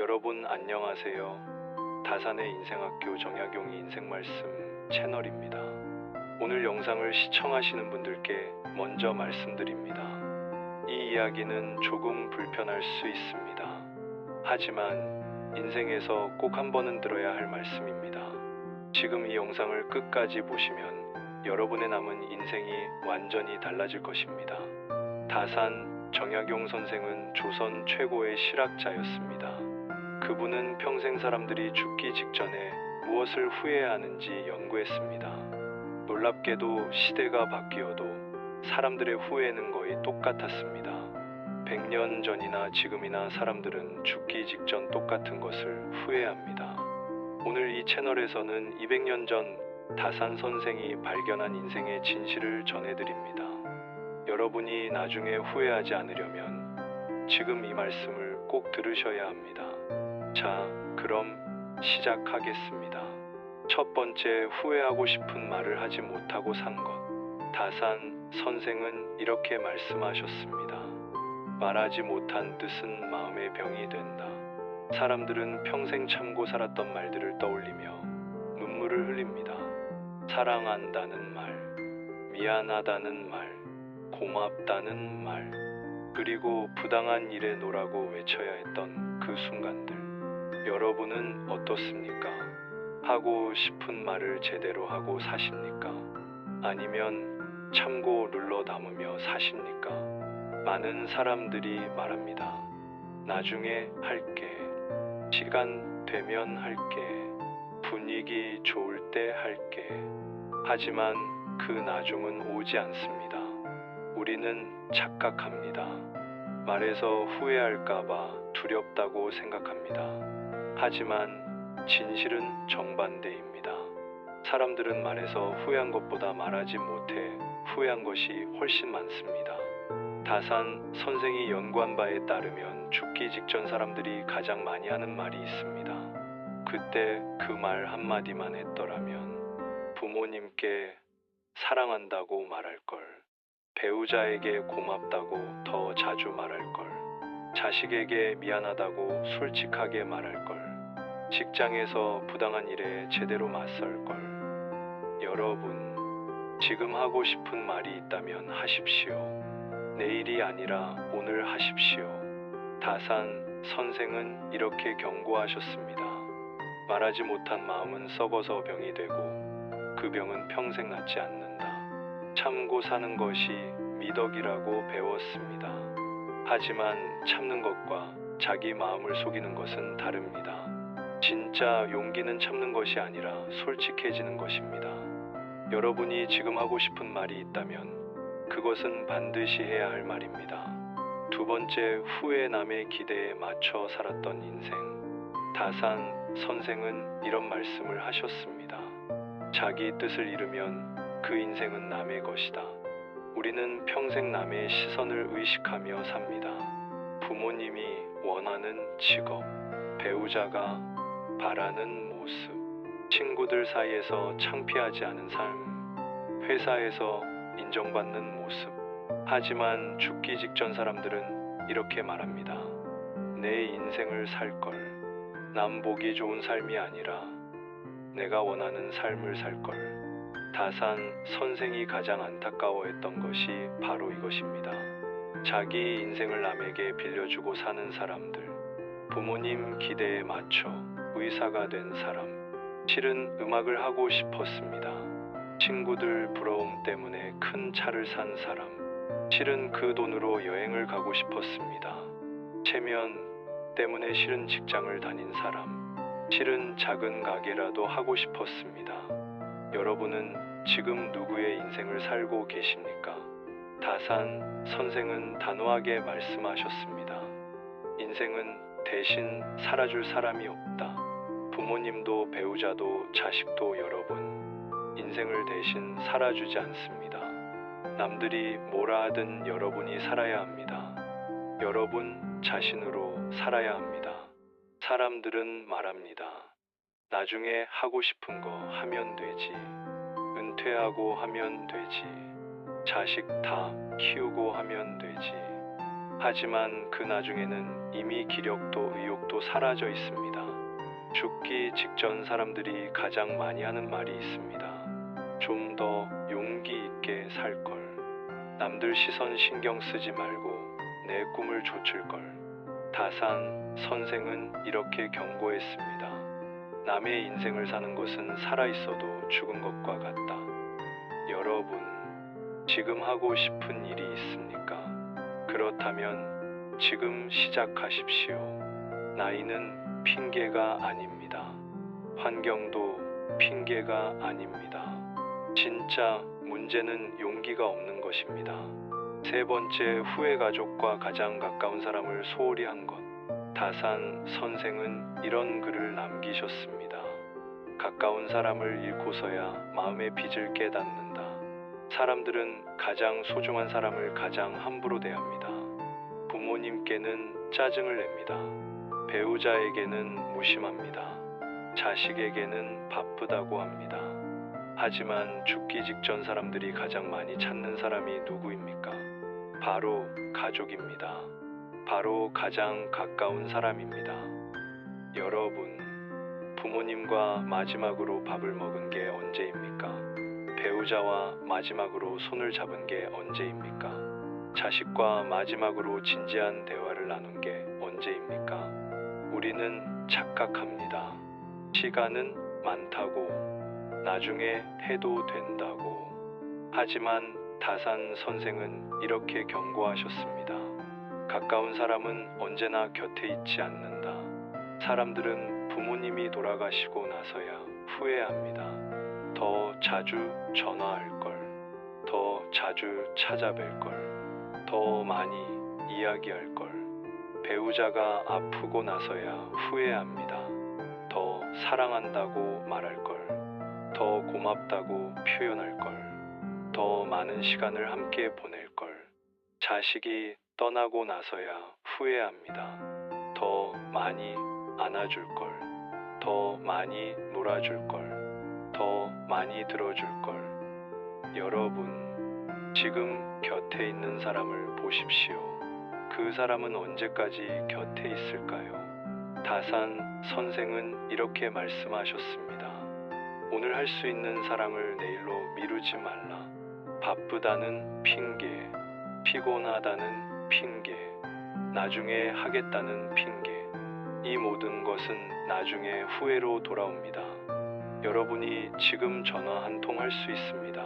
여러분 안녕하세요. 다산의 인생학교 정약용의 인생말씀 채널입니다. 오늘 영상을 시청하시는 분들께 먼저 말씀드립니다. 이 이야기는 조금 불편할 수 있습니다. 하지만 인생에서 꼭 한 번은 들어야 할 말씀입니다. 지금 이 영상을 끝까지 보시면 여러분의 남은 인생이 완전히 달라질 것입니다. 다산 정약용 선생은 조선 최고의 실학자였습니다. 그분은 평생 사람들이 죽기 직전에 무엇을 후회해야 하는지 연구했습니다. 놀랍게도 시대가 바뀌어도 사람들의 후회는 거의 똑같았습니다. 100년 전이나 지금이나 사람들은 죽기 직전 똑같은 것을 후회합니다. 오늘 이 채널에서는 200년 전 다산 선생이 발견한 인생의 진실을 전해드립니다. 여러분이 나중에 후회하지 않으려면 지금 이 말씀을 꼭 들으셔야 합니다. 자, 그럼 시작하겠습니다. 첫 번째, 후회하고 싶은 말을 하지 못하고 산 것. 다산 선생은 이렇게 말씀하셨습니다. 말하지 못한 뜻은 마음의 병이 된다. 사람들은 평생 참고 살았던 말들을 떠올리며 눈물을 흘립니다. 사랑한다는 말, 미안하다는 말, 고맙다는 말, 그리고 부당한 일에 노라고 외쳐야 했던 그 순간들. 여러분은 어떻습니까? 하고 싶은 말을 제대로 하고 사십니까? 아니면 참고 눌러 담으며 사십니까? 많은 사람들이 말합니다. 나중에 할게. 시간 되면 할게. 분위기 좋을 때 할게. 하지만 그 나중은 오지 않습니다. 우리는 착각합니다. 말해서 후회할까봐 두렵다고 생각합니다. 하지만 진실은 정반대입니다. 사람들은 말해서 후회한 것보다 말하지 못해 후회한 것이 훨씬 많습니다. 다산 선생이 연구한 바에 따르면 죽기 직전 사람들이 가장 많이 하는 말이 있습니다. 그때 그 말 한마디만 했더라면 부모님께 사랑한다고 말할 걸, 배우자에게 고맙다고 더 자주 말할 걸, 자식에게 미안하다고 솔직하게 말할 걸, 직장에서 부당한 일에 제대로 맞설 걸. 여러분, 지금 하고 싶은 말이 있다면 하십시오. 내일이 아니라 오늘 하십시오. 다산 선생은 이렇게 경고하셨습니다. 말하지 못한 마음은 썩어서 병이 되고 그 병은 평생 낫지 않는다. 참고 사는 것이 미덕이라고 배웠습니다. 하지만 참는 것과 자기 마음을 속이는 것은 다릅니다. 진짜 용기는 참는 것이 아니라 솔직해지는 것입니다. 여러분이 지금 하고 싶은 말이 있다면 그것은 반드시 해야 할 말입니다. 두 번째, 후회 남의 기대에 맞춰 살았던 인생. 다산 선생은 이런 말씀을 하셨습니다. 자기 뜻을 잃으면 그 인생은 남의 것이다. 우리는 평생 남의 시선을 의식하며 삽니다. 부모님이 원하는 직업, 배우자가 바라는 모습, 친구들 사이에서 창피하지 않은 삶, 회사에서 인정받는 모습. 하지만 죽기 직전 사람들은 이렇게 말합니다. 내 인생을 살 걸. 남 보기 좋은 삶이 아니라 내가 원하는 삶을 살 걸. 다산 선생이 가장 안타까워했던 것이 바로 이것입니다. 자기 인생을 남에게 빌려주고 사는 사람들, 부모님 기대에 맞춰 의사가 된 사람. 실은 음악을 하고 싶었습니다. 친구들 부러움 때문에 큰 차를 산 사람. 실은 그 돈으로 여행을 가고 싶었습니다. 체면 때문에 실은 직장을 다닌 사람. 실은 작은 가게라도 하고 싶었습니다. 여러분은 지금 누구의 인생을 살고 계십니까? 다산 선생은 단호하게 말씀하셨습니다. 인생은 대신 살아줄 사람이 없다. 부모님도 배우자도 자식도 여러분 인생을 대신 살아주지 않습니다. 남들이 뭐라 하든 여러분이 살아야 합니다. 여러분 자신으로 살아야 합니다. 사람들은 말합니다. 나중에 하고 싶은 거 하면 되지. 은퇴하고 하면 되지. 자식 다 키우고 하면 되지. 하지만 그 나중에는 이미 기력도 의욕도 사라져 있습니다. 죽기 직전 사람들이 가장 많이 하는 말이 있습니다. 좀 더 용기 있게 살 걸. 남들 시선 신경 쓰지 말고 내 꿈을 좇을 걸. 다산 선생은 이렇게 경고했습니다. 남의 인생을 사는 것은 살아있어도 죽은 것과 같다. 여러분, 지금 하고 싶은 일이 있습니까? 그렇다면 지금 시작하십시오. 나이는 핑계가 아닙니다. 환경도 핑계가 아닙니다. 진짜 문제는 용기가 없는 것입니다. 세 번째, 후회 가족과 가장 가까운 사람을 소홀히 한 것. 다산 선생은 이런 글을 남기셨습니다. 가까운 사람을 잃고서야 마음의 빚을 깨닫는다. 사람들은 가장 소중한 사람을 가장 함부로 대합니다. 부모님께는 짜증을 냅니다. 배우자에게는 무심합니다. 자식에게는 바쁘다고 합니다. 하지만 죽기 직전 사람들이 가장 많이 찾는 사람이 누구입니까? 바로 가족입니다. 바로 가장 가까운 사람입니다. 여러분, 부모님과 마지막으로 밥을 먹은 게 언제입니까? 배우자와 마지막으로 손을 잡은 게 언제입니까? 자식과 마지막으로 진지한 대화를 나눈 게 언제입니까? 우리는 착각합니다. 시간은 많다고, 나중에 해도 된다고. 하지만 다산 선생은 이렇게 경고하셨습니다. 가까운 사람은 언제나 곁에 있지 않는다. 사람들은 부모님이 돌아가시고 나서야 후회합니다. 더 자주 전화할 걸, 더 자주 찾아뵐 걸, 더 많이 이야기할 걸. 배우자가 아프고 나서야 후회합니다. 더 사랑한다고 말할 걸, 더 고맙다고 표현할 걸, 더 많은 시간을 함께 보낼 걸. 자식이 떠나고 나서야 후회합니다. 더 많이 안아줄 걸, 더 많이 놀아줄 걸, 더 많이 들어줄 걸. 여러분, 지금 곁에 있는 사람을 보십시오. 그 사람은 언제까지 곁에 있을까요? 다산 선생은 이렇게 말씀하셨습니다. 오늘 할 수 있는 사랑을 내일로 미루지 말라. 바쁘다는 핑계, 피곤하다는 핑계, 나중에 하겠다는 핑계. 이 모든 것은 나중에 후회로 돌아옵니다. 여러분이 지금 전화 한 통 할 수 있습니다.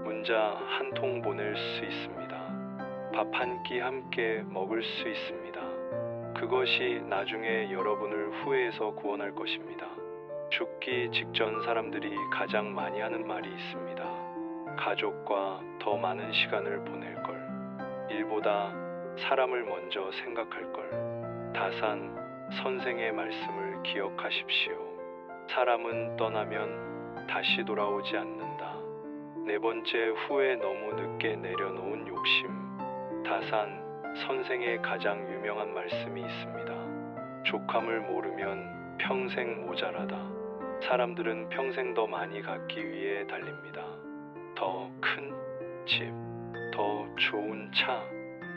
문자 한 통 보낼 수 있습니다. 밥 한 끼 함께 먹을 수 있습니다. 그것이 나중에 여러분을 후회에서 구원할 것입니다. 죽기 직전 사람들이 가장 많이 하는 말이 있습니다. 가족과 더 많은 시간을 보낼 걸. 일보다 사람을 먼저 생각할 걸. 다산 선생의 말씀을 기억하십시오. 사람은 떠나면 다시 돌아오지 않는다. 네 번째, 후회 너무 늦게 내려놓은 욕심. 다산 선생의 가장 유명한 말씀이 있습니다. 족함을 모르면 평생 모자라다. 사람들은 평생 더 많이 갖기 위해 달립니다. 더 큰 집, 더 좋은 차,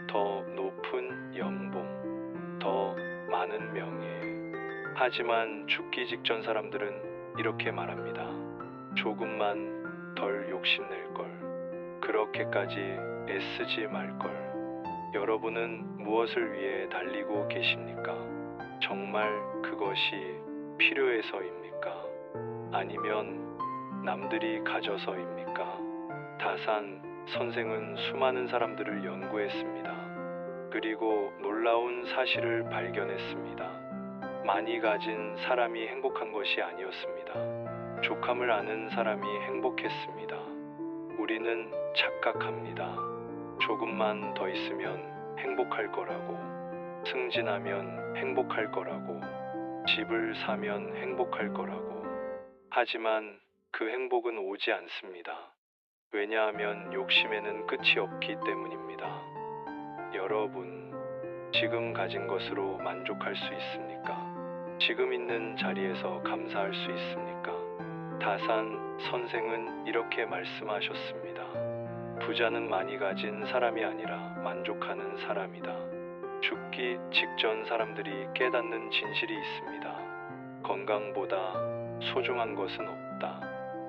더 높은 연봉, 더 많은 명예. 하지만 죽기 직전 사람들은 이렇게 말합니다. 조금만 덜 욕심낼 걸. 그렇게까지 애쓰지 말 걸. 여러분은 무엇을 위해 달리고 계십니까? 정말 그것이 필요해서입니까? 아니면 남들이 가져서입니까? 다산 선생은 수많은 사람들을 연구했습니다. 그리고 놀라운 사실을 발견했습니다. 많이 가진 사람이 행복한 것이 아니었습니다. 족함을 아는 사람이 행복했습니다. 우리는 착각합니다. 조금만 더 있으면 행복할 거라고, 승진하면 행복할 거라고, 집을 사면 행복할 거라고. 하지만 그 행복은 오지 않습니다. 왜냐하면 욕심에는 끝이 없기 때문입니다. 여러분, 지금 가진 것으로 만족할 수 있습니까? 지금 있는 자리에서 감사할 수 있습니까? 다산 선생은 이렇게 말씀하셨습니다. 부자는 많이 가진 사람이 아니라 만족하는 사람이다. 죽기 직전 사람들이 깨닫는 진실이 있습니다. 건강보다 소중한 것은 없다.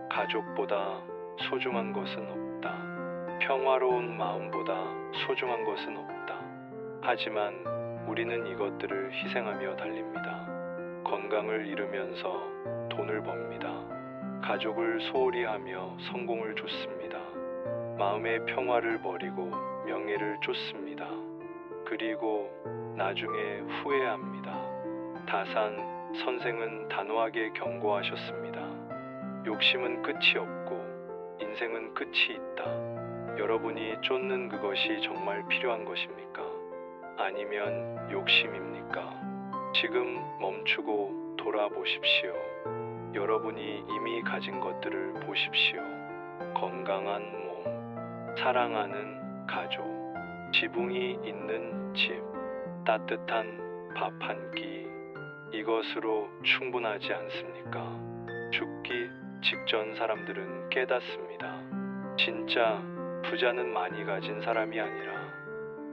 가족보다 소중한 것은 없다. 평화로운 마음보다 소중한 것은 없다. 하지만 우리는 이것들을 희생하며 달립니다. 건강을 잃으면서 돈을 법니다. 가족을 소홀히 하며 성공을 쫓습니다. 마음의 평화를 버리고 명예를 쫓습니다. 그리고 나중에 후회합니다. 다산 선생은 단호하게 경고하셨습니다. 욕심은 끝이 없고 인생은 끝이 있다. 여러분이 쫓는 그것이 정말 필요한 것입니까? 아니면 욕심입니까? 지금 멈추고 돌아보십시오. 여러분이 이미 가진 것들을 보십시오. 건강한 몸, 사랑하는 가족, 지붕이 있는 집, 따뜻한 밥 한 끼, 이것으로 충분하지 않습니까? 죽기 직전 사람들은 깨닫습니다. 진짜 부자는 많이 가진 사람이 아니라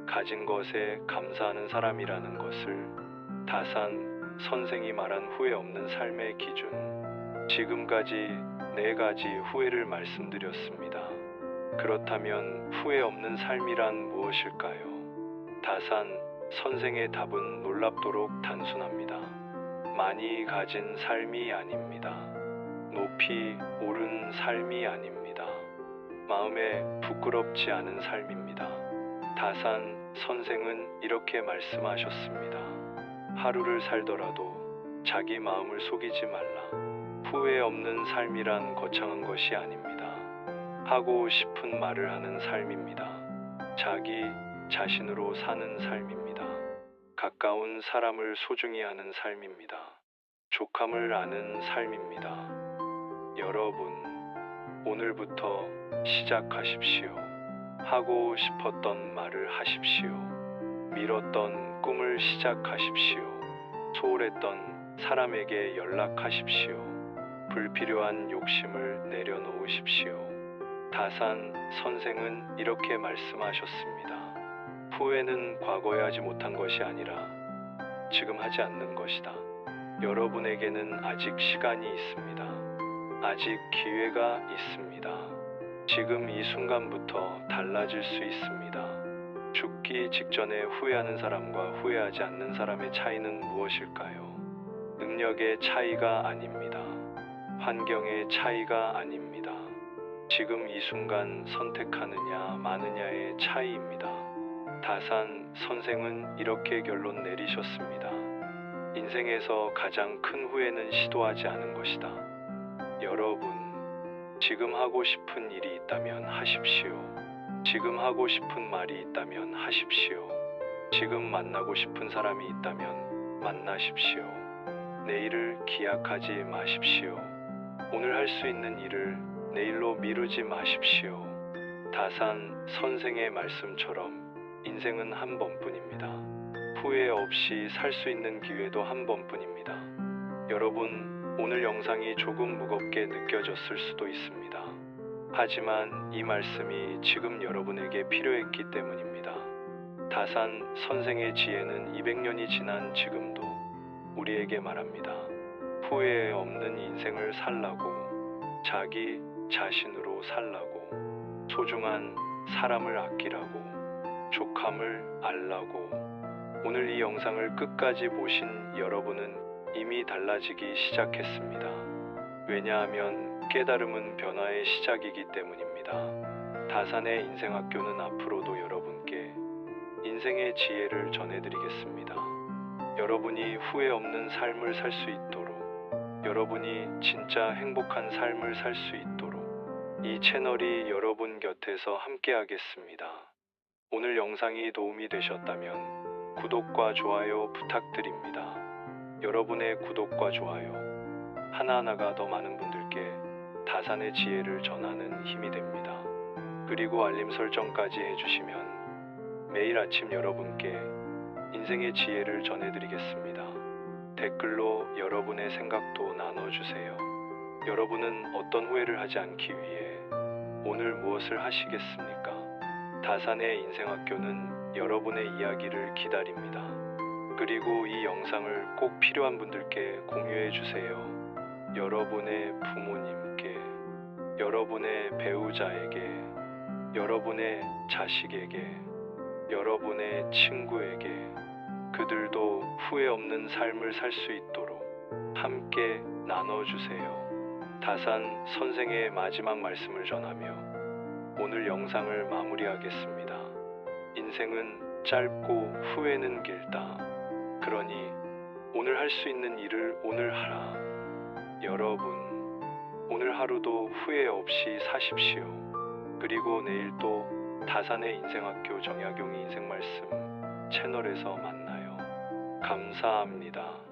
가진 것에 감사하는 사람이라는 것을 다산 선생이 말한 후회 없는 삶의 기준. 지금까지 4가지 후회를 말씀드렸습니다. 그렇다면 후회 없는 삶이란 무엇일까요? 다산 선생의 답은 놀랍도록 단순합니다. 많이 가진 삶이 아닙니다. 높이 오른 삶이 아닙니다. 마음에 부끄럽지 않은 삶입니다. 다산 선생은 이렇게 말씀하셨습니다. 하루를 살더라도 자기 마음을 속이지 말라. 후회 없는 삶이란 거창한 것이 아닙니다. 하고 싶은 말을 하는 삶입니다. 자기 자신으로 사는 삶입니다. 가까운 사람을 소중히 하는 삶입니다. 족함을 아는 삶입니다. 여러분, 오늘부터 시작하십시오. 하고 싶었던 말을 하십시오. 미뤘던 꿈을 시작하십시오. 소홀했던 사람에게 연락하십시오. 불필요한 욕심을 내려놓으십시오. 다산 선생은 이렇게 말씀하셨습니다. 후회는 과거에 하지 못한 것이 아니라 지금 하지 않는 것이다. 여러분에게는 아직 시간이 있습니다. 아직 기회가 있습니다. 지금 이 순간부터 달라질 수 있습니다. 죽기 직전에 후회하는 사람과 후회하지 않는 사람의 차이는 무엇일까요? 능력의 차이가 아닙니다. 환경의 차이가 아닙니다. 지금 이 순간 선택하느냐 마느냐의 차이입니다. 다산 선생은 이렇게 결론 내리셨습니다. 인생에서 가장 큰 후회는 시도하지 않은 것이다. 여러분, 지금 하고 싶은 일이 있다면 하십시오. 지금 하고 싶은 말이 있다면 하십시오. 지금 만나고 싶은 사람이 있다면 만나십시오. 내일을 기약하지 마십시오. 오늘 할 수 있는 일을 내일로 미루지 마십시오. 다산 선생의 말씀처럼 인생은 한 번뿐입니다. 후회 없이 살 수 있는 기회도 한 번뿐입니다. 여러분, 오늘 영상이 조금 무겁게 느껴졌을 수도 있습니다. 하지만 이 말씀이 지금 여러분에게 필요했기 때문입니다. 다산 선생의 지혜는 200년이 지난 지금도 우리에게 말합니다. 후회 없는 인생을 살라고, 자기 자신으로 살라고, 소중한 사람을 아끼라고, 족함을 알라고. 오늘 이 영상을 끝까지 보신 여러분은 이미 달라지기 시작했습니다. 왜냐하면 깨달음은 변화의 시작이기 때문입니다. 다산의 인생학교는 앞으로도 여러분께 인생의 지혜를 전해드리겠습니다. 여러분이 후회 없는 삶을 살 수 있도록, 여러분이 진짜 행복한 삶을 살 수 있도록 이 채널이 여러분 곁에서 함께하겠습니다. 오늘 영상이 도움이 되셨다면 구독과 좋아요 부탁드립니다. 여러분의 구독과 좋아요 하나하나가 더 많은 분들께 다산의 지혜를 전하는 힘이 됩니다. 그리고 알림 설정까지 해주시면 매일 아침 여러분께 인생의 지혜를 전해드리겠습니다. 댓글로 여러분의 생각도 나눠주세요. 여러분은 어떤 후회를 하지 않기 위해 오늘 무엇을 하시겠습니까? 다산의 인생학교는 여러분의 이야기를 기다립니다. 그리고 이 영상을 꼭 필요한 분들께 공유해 주세요. 여러분의 부모님께, 여러분의 배우자에게, 여러분의 자식에게, 여러분의 친구에게 그들도 후회 없는 삶을 살 수 있도록 함께 나눠주세요. 다산 선생의 마지막 말씀을 전하며 오늘 영상을 마무리하겠습니다. 인생은 짧고 후회는 길다. 그러니 오늘 할 수 있는 일을 오늘 하라. 여러분, 오늘 하루도 후회 없이 사십시오. 그리고 내일 또 다산의 인생학교 정약용의 인생말씀 채널에서 만나요. 감사합니다.